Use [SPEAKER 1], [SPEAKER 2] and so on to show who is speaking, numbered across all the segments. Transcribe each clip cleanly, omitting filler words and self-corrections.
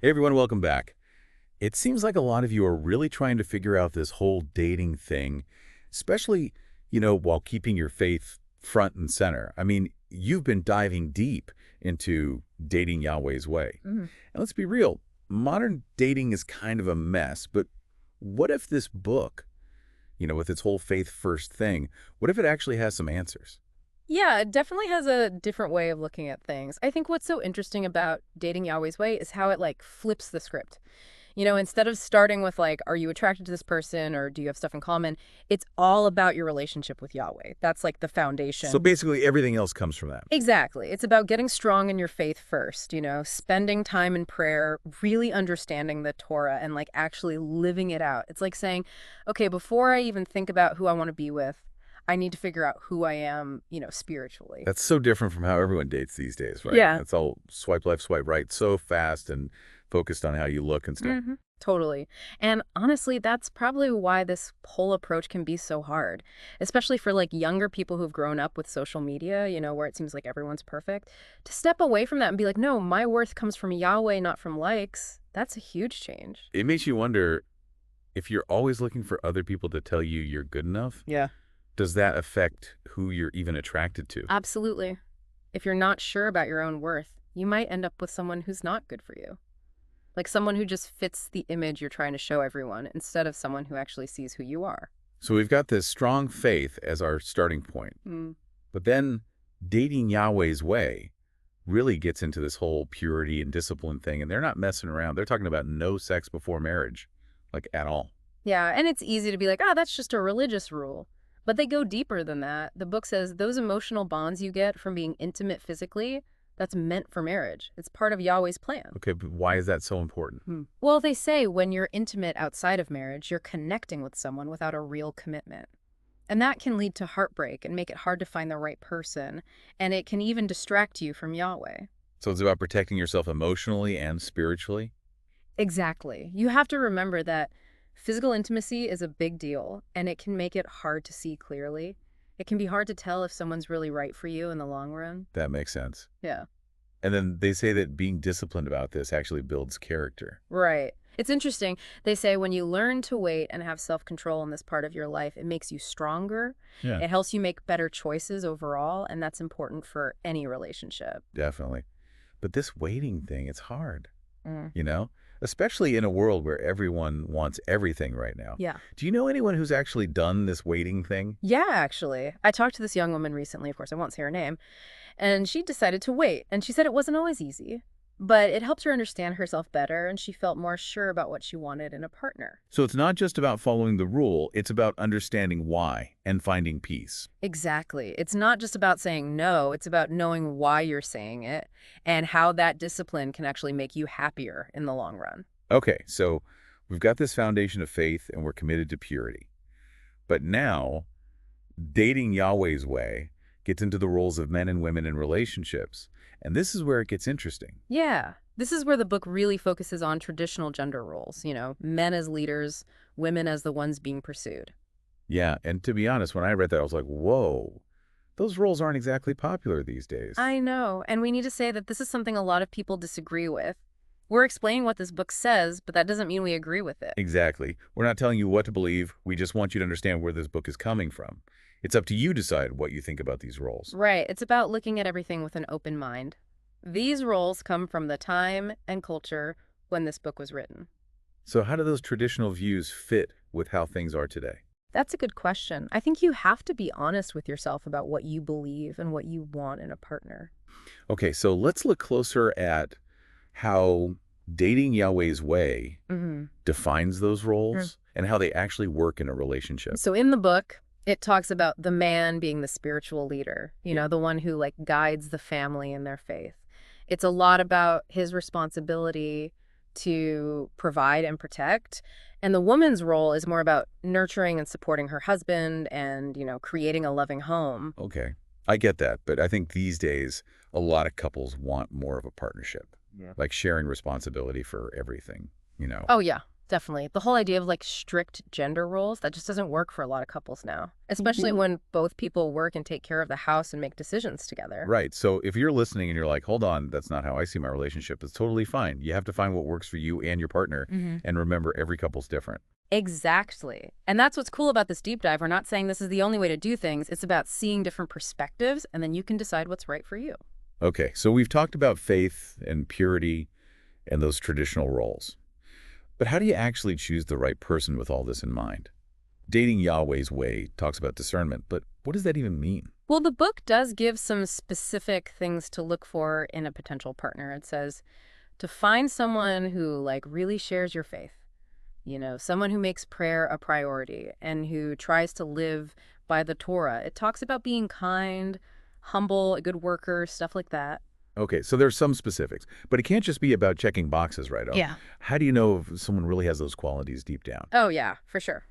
[SPEAKER 1] Hey everyone, welcome back. It seems like a lot of you are really trying to figure out this whole dating thing, especially, while keeping your faith front and center. I mean, you've been diving deep into dating Yahweh's way.
[SPEAKER 2] Mhm.
[SPEAKER 1] And let's be real, modern dating is kind of a mess, but what if this book, with its whole faith first thing, what if it actually has some answers?
[SPEAKER 2] Yeah, it definitely has a different way of looking at things. I think what's so interesting about Dating Yahweh's Way is how it flips the script. Instead of starting with are you attracted to this person or do you have stuff in common? It's all about your relationship with Yahweh. That's like the
[SPEAKER 1] So
[SPEAKER 2] foundation.
[SPEAKER 1] basically everything else comes from that.
[SPEAKER 2] Exactly. It's about getting strong in your faith first, spending time in prayer, really understanding the Torah and actually living it out. It's like saying, okay, before I even think about who I want to be with, I need to figure out who I am, spiritually.
[SPEAKER 1] That's so different from how everyone dates these days, right?
[SPEAKER 2] Yeah.
[SPEAKER 1] It's all swipe left, swipe right, so fast and focused on how you look and stuff.
[SPEAKER 2] Totally. And honestly, that's probably why this whole approach can be so hard, especially for younger people who've grown up with social media, where it seems like everyone's perfect. To step away from that and be like, no, my worth comes from Yahweh, not from likes. That's a huge change.
[SPEAKER 1] It makes you wonder if you're always looking for other people to tell you you're good enough,
[SPEAKER 2] Yeah.
[SPEAKER 1] does that affect who you're even attracted to?
[SPEAKER 2] Absolutely. If you're not sure about your own worth, you might end up with someone who's not good for you. Like someone who just fits the image you're trying to show everyone instead of someone who actually sees who you are.
[SPEAKER 1] So we've got this strong faith as our starting point,
[SPEAKER 2] Mm.
[SPEAKER 1] but then dating Yahweh's way really gets into this whole purity and discipline thing, and they're not messing around. They're talking about no sex before marriage, like at all.
[SPEAKER 2] Yeah, and it's easy to be like, oh, that's just a religious rule. But they go deeper than that. The book says those emotional bonds you get from being intimate physically, that's meant for marriage. It's part of Yahweh's plan.
[SPEAKER 1] Okay, but why is that so important?
[SPEAKER 2] Well, they say when you're intimate outside of marriage, you're connecting with someone without a real commitment. And that can lead to heartbreak and make it hard to find the right person. And it can even distract you from Yahweh.
[SPEAKER 1] So it's about protecting yourself emotionally and spiritually?
[SPEAKER 2] Exactly. You have to remember that physical intimacy is a big deal, and it can make it hard to see clearly. It can be hard to tell if someone's really right for you in the long run.
[SPEAKER 1] That makes sense.
[SPEAKER 2] Yeah.
[SPEAKER 1] And then they say that being disciplined about this actually builds character.
[SPEAKER 2] Right. It's interesting. They say when you learn to wait and have self-control in this part of your life, it makes you stronger.
[SPEAKER 1] Yeah,
[SPEAKER 2] It helps you make better choices overall, and that's important for any relationship.
[SPEAKER 1] definitely. But this waiting thing, it's hard,
[SPEAKER 2] Mm.
[SPEAKER 1] you know? Especially in a world where everyone wants everything right now.
[SPEAKER 2] Yeah.
[SPEAKER 1] Do you know anyone who's actually done this waiting thing?
[SPEAKER 2] Yeah, actually. I talked to this young woman recently, of course, I won't say her name, and she decided to wait. And she said it wasn't always easy, but it helped her understand herself better, and she felt more sure about what she wanted in a partner.
[SPEAKER 1] So it's not just about following the rule, it's about understanding why and finding peace.
[SPEAKER 2] Exactly. It's not just about saying no, it's about knowing why you're saying it and how that discipline can actually make you happier in the long run.
[SPEAKER 1] Okay, so we've got this foundation of faith and we're committed to purity. But now, dating Yahweh's way gets into the roles of men and women in relationships. And this is where it gets interesting.
[SPEAKER 2] Yeah. This is where the book really focuses on traditional gender roles, men as leaders, women as the ones being pursued.
[SPEAKER 1] Yeah, and to be honest, when I read that, I was like, whoa, those roles aren't exactly popular these days.
[SPEAKER 2] I know, and we need to say that this is something a lot of people disagree with. We're explaining what this book says, but that doesn't mean we agree with it.
[SPEAKER 1] Exactly. We're not telling you what to believe. We just want you to understand where this book is coming from. It's up to you to decide what you think about these roles.
[SPEAKER 2] Right, it's about looking at everything with an open mind. These roles come from the time and culture when this book was written.
[SPEAKER 1] So how do those traditional views fit with how things are today?
[SPEAKER 2] That's a good question. I think you have to be honest with yourself about what you believe and what you want in a partner.
[SPEAKER 1] Okay, so let's look closer at how dating Yahweh's way defines those roles and how they actually work in a relationship.
[SPEAKER 2] So in the book, it talks about the man being the spiritual leader, the one who guides the family in their faith. It's a lot about his responsibility to provide and protect. And the woman's role is more about nurturing and supporting her husband and, creating a loving home.
[SPEAKER 1] Okay, I get that, but I think these days a lot of couples want more of a partnership,
[SPEAKER 2] Yeah.
[SPEAKER 1] like sharing responsibility for everything.
[SPEAKER 2] Oh, yeah. Definitely. The whole idea of like strict gender roles, that just doesn't work for a lot of couples now, especially when both people work and take care of the house and make decisions together.
[SPEAKER 1] Right. So if you're listening and you're like, hold on, that's not how I see my relationship, it's totally fine. You have to find what works for you and your partner. And remember, every couple's different.
[SPEAKER 2] Exactly. And that's what's cool about this deep dive. We're not saying this is the only way to do things. It's about seeing different perspectives, and then you can decide what's right for you.
[SPEAKER 1] Okay. So we've talked about faith and purity and those traditional roles. But how do you actually choose the right person with all this in mind? Dating Yahweh's Way talks about discernment, but what does that even mean?
[SPEAKER 2] Well, the book does give some specific things to look for in a potential partner. It says to find someone who like really shares your faith, someone who makes prayer a priority and who tries to live by the Torah. It talks about being kind, humble, a good worker, stuff like that.
[SPEAKER 1] Okay, so there's some specifics, but it can't just be about checking boxes, right?
[SPEAKER 2] Yeah.
[SPEAKER 1] How do you know if someone really has those qualities deep down?
[SPEAKER 2] Oh, yeah, for sure.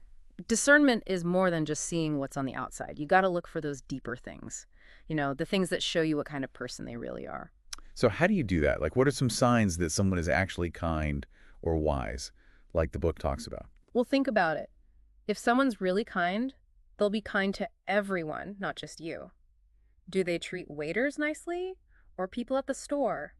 [SPEAKER 2] Discernment is more than just seeing what's on the outside. You got to look for those deeper things, the things that show you what kind of person they really are.
[SPEAKER 1] So how do you do that? Like, what are some signs that someone is actually kind or wise, like the book talks about?
[SPEAKER 2] Well, think about it. If someone's really kind, they'll be kind to everyone, not just you. Do they treat waiters nicely? Or people at the store?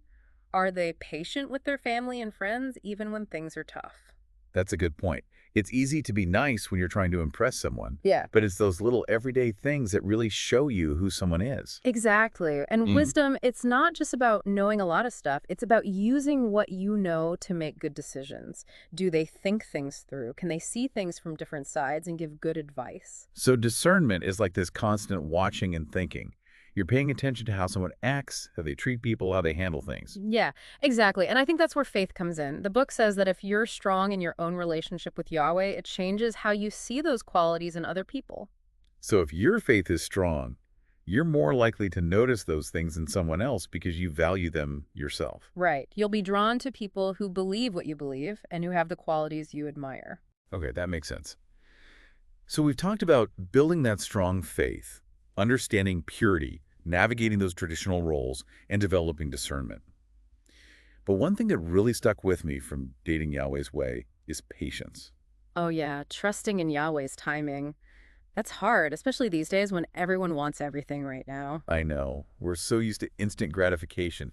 [SPEAKER 2] Are they patient with their family and friends even when things are tough?
[SPEAKER 1] That's a good point. It's easy to be nice when you're trying to impress someone,
[SPEAKER 2] Yeah.
[SPEAKER 1] but it's those little everyday things that really show you who someone is.
[SPEAKER 2] Exactly. And wisdom, it's not just about knowing a lot of stuff. It's about using what you know to make good decisions. Do they think things through? Can they see things from different sides and give good advice?
[SPEAKER 1] So discernment is like this constant watching and thinking. You're paying attention to how someone acts, how they treat people, how they handle things.
[SPEAKER 2] Yeah, exactly. And I think that's where faith comes in. The book says that if you're strong in your own relationship with Yahweh, it changes how you see those qualities in other people.
[SPEAKER 1] So if your faith is strong, you're more likely to notice those things in someone else because you value them yourself.
[SPEAKER 2] Right. You'll be drawn to people who believe what you believe and who have the qualities you admire.
[SPEAKER 1] Okay, that makes sense. So we've talked about building that strong faith, understanding purity, navigating those traditional roles, and developing discernment. But one thing that really stuck with me from dating Yahweh's Way is patience.
[SPEAKER 2] Oh, yeah. Trusting in Yahweh's timing. That's hard, especially these days when everyone wants everything right now.
[SPEAKER 1] I know, we're so used to instant gratification,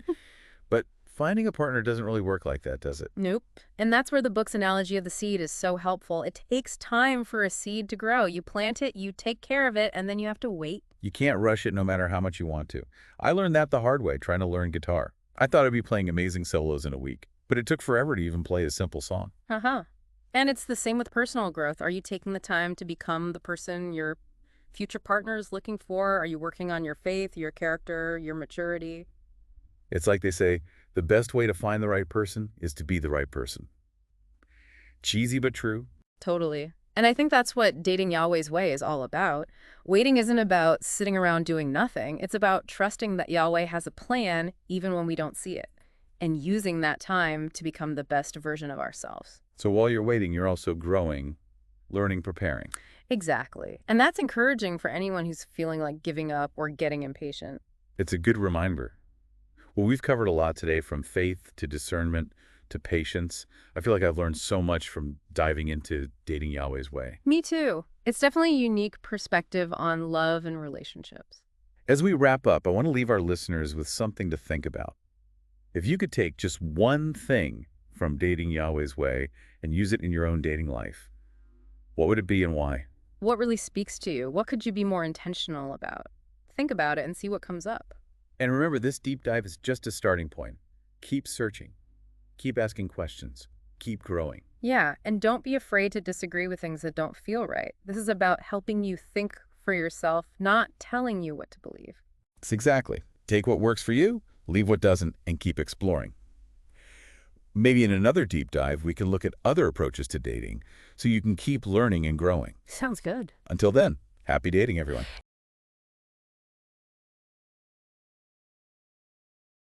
[SPEAKER 1] but finding a partner doesn't really work like that, does it?
[SPEAKER 2] Nope. And that's where the book's analogy of the seed is so helpful. It takes time for a seed to grow. You plant it, you take care of it, and then you have to wait.
[SPEAKER 1] You can't rush it no matter how much you want to. I learned that the hard way trying to learn guitar. I thought I'd be playing amazing solos in a week, but it took forever to even play a simple song.
[SPEAKER 2] Uh-huh. And it's the same with personal growth. Are you taking the time to become the person your future partner is looking for? Are you working on your faith, your character, your maturity?
[SPEAKER 1] It's like they say, the best way to find the right person is to be the right person. Cheesy but true.
[SPEAKER 2] Totally. And I think that's what dating Yahweh's Way is all about. Waiting isn't about sitting around doing nothing. It's about trusting that Yahweh has a plan even when we don't see it, and using that time to become the best version of ourselves.
[SPEAKER 1] So while you're waiting, you're also growing, learning, preparing.
[SPEAKER 2] Exactly. And that's encouraging for anyone who's feeling like giving up or getting impatient.
[SPEAKER 1] It's a good reminder. Well, we've covered a lot today, from faith to discernment to patience. I feel like I've learned so much from diving into dating Yahweh's Way.
[SPEAKER 2] Me too. It's definitely a unique perspective on love and relationships.
[SPEAKER 1] As we wrap up, I want to leave our listeners with something to think about. If you could take just one thing from dating Yahweh's Way and use it in your own dating life, what would it be and why?
[SPEAKER 2] What really speaks to you? What could you be more intentional about? Think about it and see what comes up.
[SPEAKER 1] And remember, this deep dive is just a starting point. Keep searching. Keep asking questions. Keep growing.
[SPEAKER 2] Yeah, and don't be afraid to disagree with things that don't feel right. This is about helping you think for yourself, not telling you what to believe.
[SPEAKER 1] It's exactly. Take what works for you, leave what doesn't, and keep exploring. Maybe in another deep dive, we can look at other approaches to dating so you can keep learning and growing.
[SPEAKER 2] Sounds good.
[SPEAKER 1] Until then, happy dating, everyone.